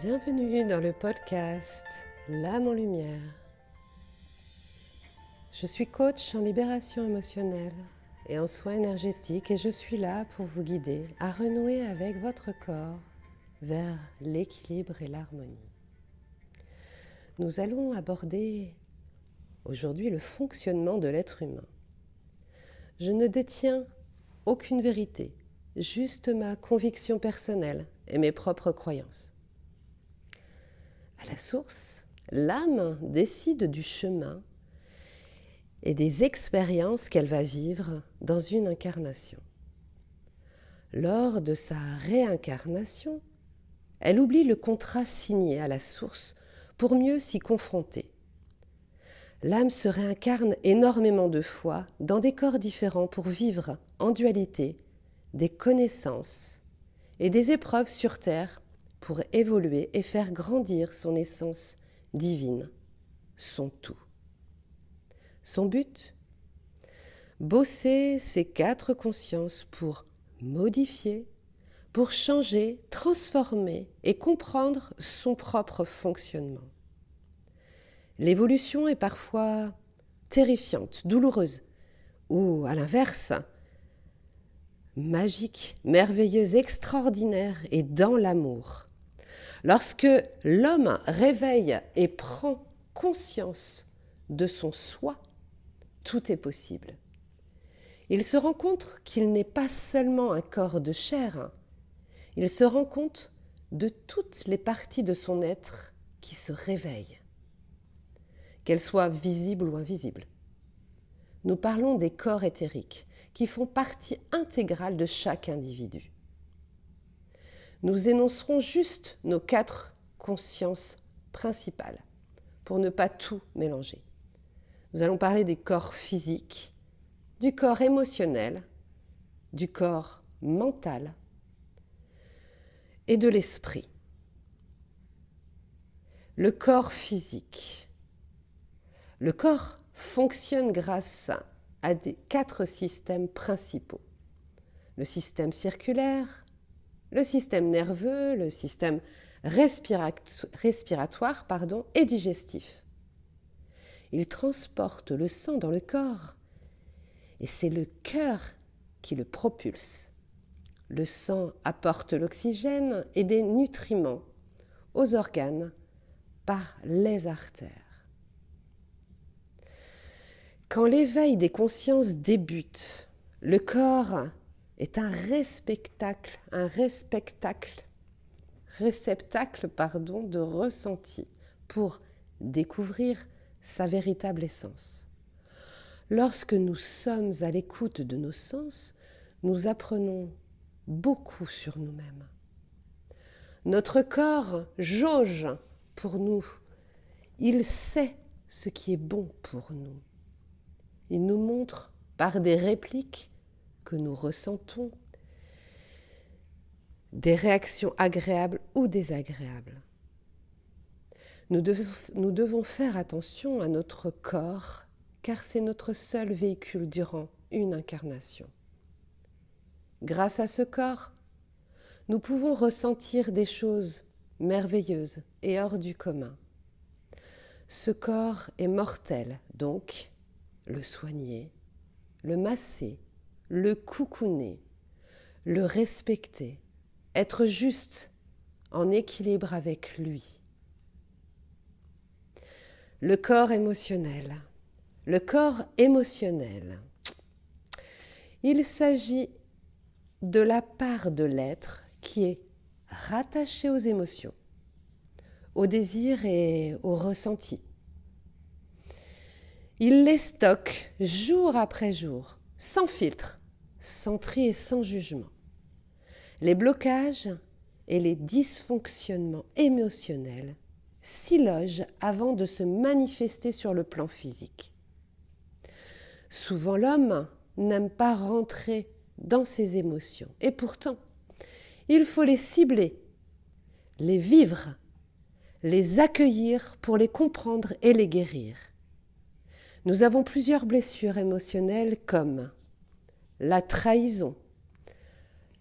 Bienvenue dans le podcast L'âme en lumière. Je suis coach en libération émotionnelle et en soins énergétiques et je suis là pour vous guider à renouer avec votre corps vers l'équilibre et l'harmonie. Nous allons aborder aujourd'hui le fonctionnement de l'être humain. Je ne détiens aucune vérité, juste ma conviction personnelle et mes propres croyances. À la source, l'âme décide du chemin et des expériences qu'elle va vivre dans une incarnation. Lors de sa réincarnation, elle oublie le contrat signé à la source pour mieux s'y confronter. L'âme se réincarne énormément de fois dans des corps différents pour vivre en dualité des connaissances et des épreuves sur Terre pour évoluer et faire grandir son essence divine, son tout. Son but ? Bosser ses 4 consciences pour modifier, pour changer, transformer et comprendre son propre fonctionnement. L'évolution est parfois terrifiante, douloureuse, ou à l'inverse, magique, merveilleuse, extraordinaire et dans l'amour. Lorsque l'homme réveille et prend conscience de son soi, tout est possible. Il se rend compte qu'il n'est pas seulement un corps de chair, il se rend compte de toutes les parties de son être qui se réveillent, qu'elles soient visibles ou invisibles. Nous parlons des corps éthériques qui font partie intégrale de chaque individu. Nous énoncerons juste nos 4 consciences principales pour ne pas tout mélanger. Nous allons parler des corps physiques, du corps émotionnel, du corps mental et de l'esprit. Le corps physique. Le corps fonctionne grâce à 4 systèmes principaux. Le système circulaire, le système nerveux, le système respiratoire et digestif. Il transporte le sang dans le corps et c'est le cœur qui le propulse. Le sang apporte l'oxygène et des nutriments aux organes par les artères. Quand l'éveil des consciences débute, le corps est un réceptacle de ressenti pour découvrir sa véritable essence. Lorsque nous sommes à l'écoute de nos sens, nous apprenons beaucoup sur nous-mêmes. Notre corps jauge pour nous. Il sait ce qui est bon pour nous. Il nous montre par des répliques que nous ressentons, des réactions agréables ou désagréables. Nous devons faire attention à notre corps, car c'est notre seul véhicule durant une incarnation. Grâce à ce corps, nous pouvons ressentir des choses merveilleuses et hors du commun. Ce corps est mortel, donc le soigner, le masser, le coucouner, le respecter, être juste en équilibre avec lui. Le corps émotionnel. Le corps émotionnel. Il s'agit de la part de l'être qui est rattachée aux émotions, aux désirs et aux ressentis. Il les stocke jour après jour, sans filtre, sans tri et sans jugement. Les blocages et les dysfonctionnements émotionnels s'y logent avant de se manifester sur le plan physique. Souvent, l'homme n'aime pas rentrer dans ses émotions. Et pourtant, il faut les cibler, les vivre, les accueillir pour les comprendre et les guérir. Nous avons plusieurs blessures émotionnelles comme la trahison,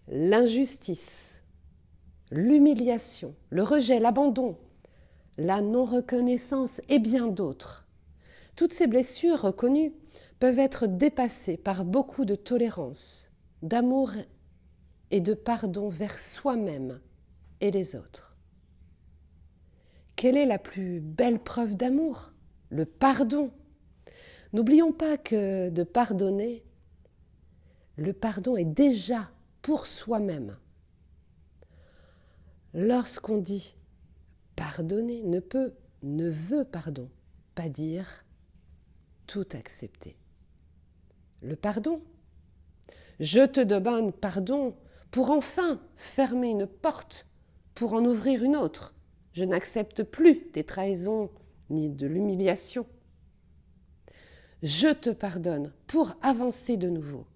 l'injustice, l'humiliation, le rejet, l'abandon, la non-reconnaissance et bien d'autres. Toutes ces blessures reconnues peuvent être dépassées par beaucoup de tolérance, d'amour et de pardon vers soi-même et les autres. Quelle est la plus belle preuve d'amour ? Le pardon. N'oublions pas que de pardonner, le pardon est déjà pour soi-même. Lorsqu'on dit pardonner, ne veut pas dire tout accepter. Le pardon. Je te demande pardon pour enfin fermer une porte, pour en ouvrir une autre. Je n'accepte plus tes trahisons ni de l'humiliation. Je te pardonne pour avancer de nouveau.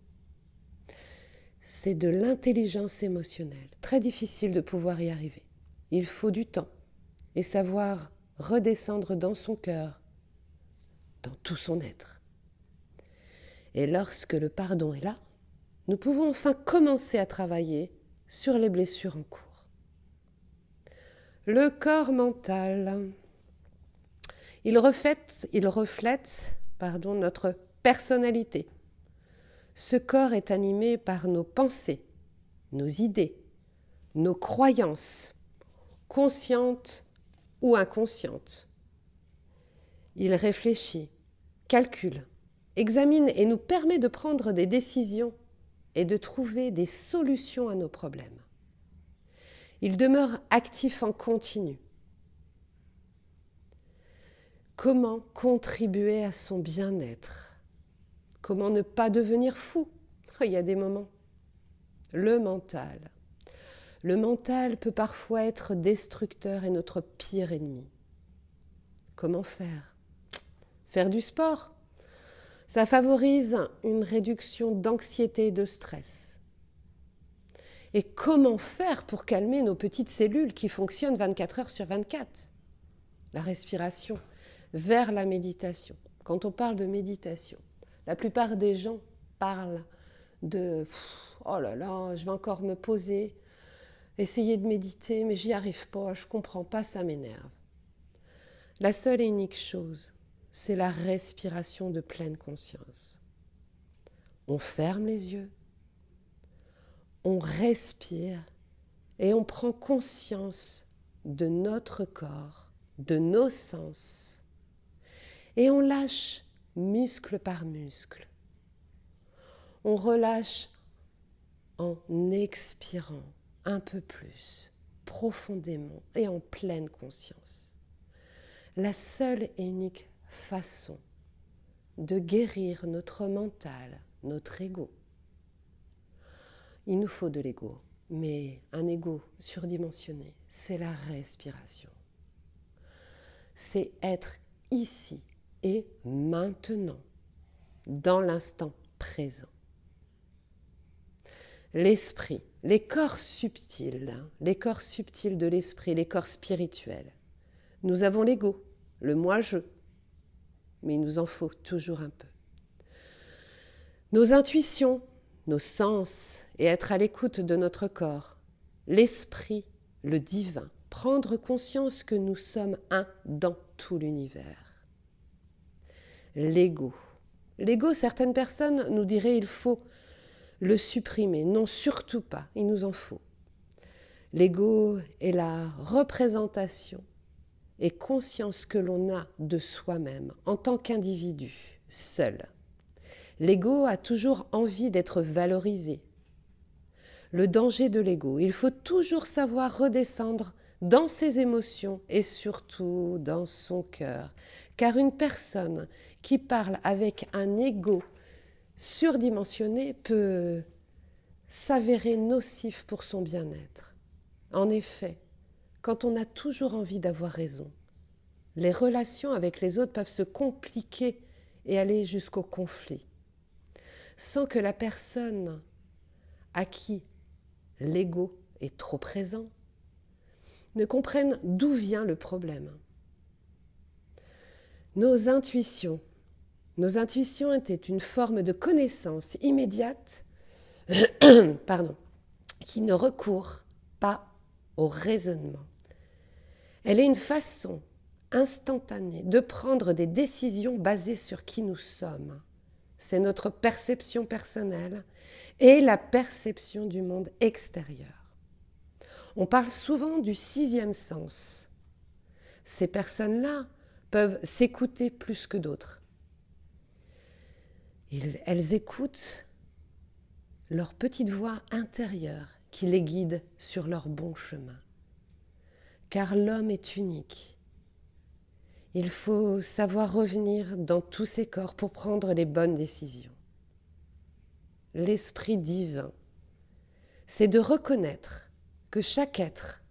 C'est de l'intelligence émotionnelle, très difficile de pouvoir y arriver. Il faut du temps et savoir redescendre dans son cœur, dans tout son être. Et lorsque le pardon est là, nous pouvons enfin commencer à travailler sur les blessures en cours. Le corps mental, il reflète notre personnalité. Ce corps est animé par nos pensées, nos idées, nos croyances, conscientes ou inconscientes. Il réfléchit, calcule, examine et nous permet de prendre des décisions et de trouver des solutions à nos problèmes. Il demeure actif en continu. Comment contribuer à son bien-être ? Comment ne pas devenir fou ? Il y a des moments. Le mental. Le mental peut parfois être destructeur et notre pire ennemi. Comment faire ? Faire du sport. Ça favorise une réduction d'anxiété et de stress. Et comment faire pour calmer nos petites cellules qui fonctionnent 24 heures sur 24 ? La respiration vers la méditation. Quand on parle de méditation, la plupart des gens parlent de « oh là là, je vais encore me poser, essayer de méditer, mais j'y arrive pas, je comprends pas, ça m'énerve ». La seule et unique chose, c'est la respiration de pleine conscience. On ferme les yeux, on respire et on prend conscience de notre corps, de nos sens. Et on lâche muscle par muscle. On relâche en expirant un peu plus, profondément et en pleine conscience. La seule et unique façon de guérir notre mental, notre ego. Il nous faut de l'ego, mais un ego surdimensionné, c'est la respiration. C'est être ici et maintenant, dans l'instant présent. L'esprit, les corps subtils de l'esprit, les corps spirituels. Nous avons l'ego, le moi-je, mais il nous en faut toujours un peu. Nos intuitions, nos sens et être à l'écoute de notre corps, l'esprit, le divin, prendre conscience que nous sommes un dans tout l'univers. L'ego. L'ego, certaines personnes nous diraient il faut le supprimer. Non, surtout pas, il nous en faut. L'ego est la représentation et conscience que l'on a de soi-même en tant qu'individu, seul. L'ego a toujours envie d'être valorisé. Le danger de l'ego, il faut toujours savoir redescendre dans ses émotions et surtout dans son cœur. Car une personne qui parle avec un ego surdimensionné peut s'avérer nocif pour son bien-être. En effet, quand on a toujours envie d'avoir raison, les relations avec les autres peuvent se compliquer et aller jusqu'au conflit, sans que la personne à qui l'ego est trop présent ne comprenne d'où vient le problème. Nos intuitions étaient une forme de connaissance immédiate qui ne recourt pas au raisonnement. Elle est une façon instantanée de prendre des décisions basées sur qui nous sommes. C'est notre perception personnelle et la perception du monde extérieur. On parle souvent du sixième sens. Ces personnes-là peuvent s'écouter plus que d'autres. Elles écoutent leur petite voix intérieure qui les guide sur leur bon chemin. Car l'homme est unique. Il faut savoir revenir dans tous ses corps pour prendre les bonnes décisions. L'esprit divin, c'est de reconnaître que chaque être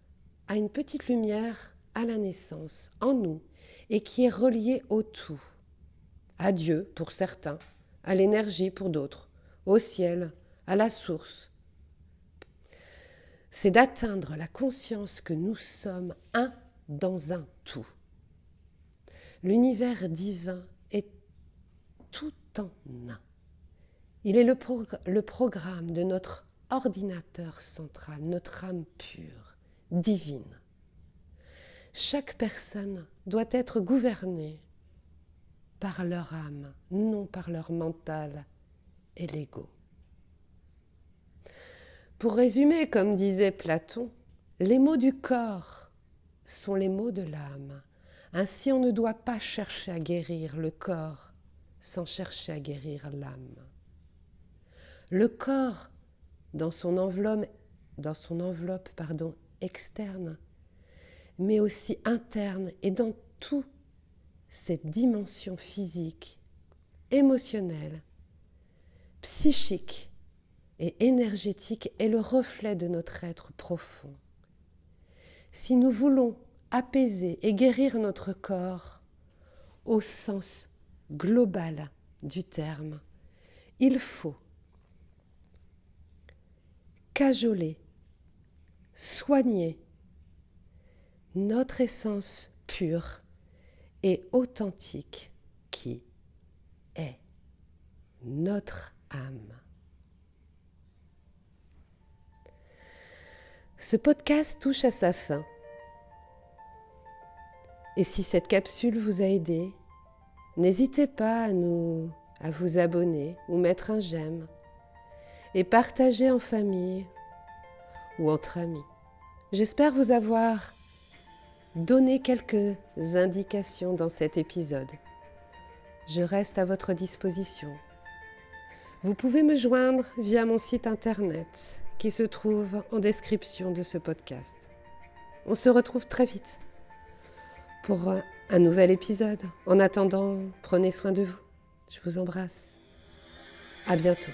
a une petite lumière à la naissance, en nous, et qui est reliée au tout, à Dieu pour certains, à l'énergie pour d'autres, au ciel, à la source. C'est d'atteindre la conscience que nous sommes un dans un tout. L'univers divin est tout en un. Il est le programme de notre ordinateur central, notre âme pure, divine. Chaque personne doit être gouvernée par leur âme, non par leur mental et l'ego. Pour résumer, comme disait Platon, les mots du corps sont les mots de l'âme. Ainsi, on ne doit pas chercher à guérir le corps sans chercher à guérir l'âme. Le corps, dans son enveloppe externe, mais aussi interne et dans toute cette dimension physique, émotionnelle, psychique et énergétique est le reflet de notre être profond. Si nous voulons apaiser et guérir notre corps au sens global du terme, il faut cajoler, soigner notre essence pure et authentique qui est notre âme. Ce podcast touche à sa fin. Et si cette capsule vous a aidé, n'hésitez pas à vous abonner ou mettre un j'aime et partager en famille ou entre amis. J'espère vous avoir donné quelques indications dans cet épisode. Je reste à votre disposition. Vous pouvez me joindre via mon site internet qui se trouve en description de ce podcast. On se retrouve très vite pour un nouvel épisode. En attendant, prenez soin de vous. Je vous embrasse. À bientôt.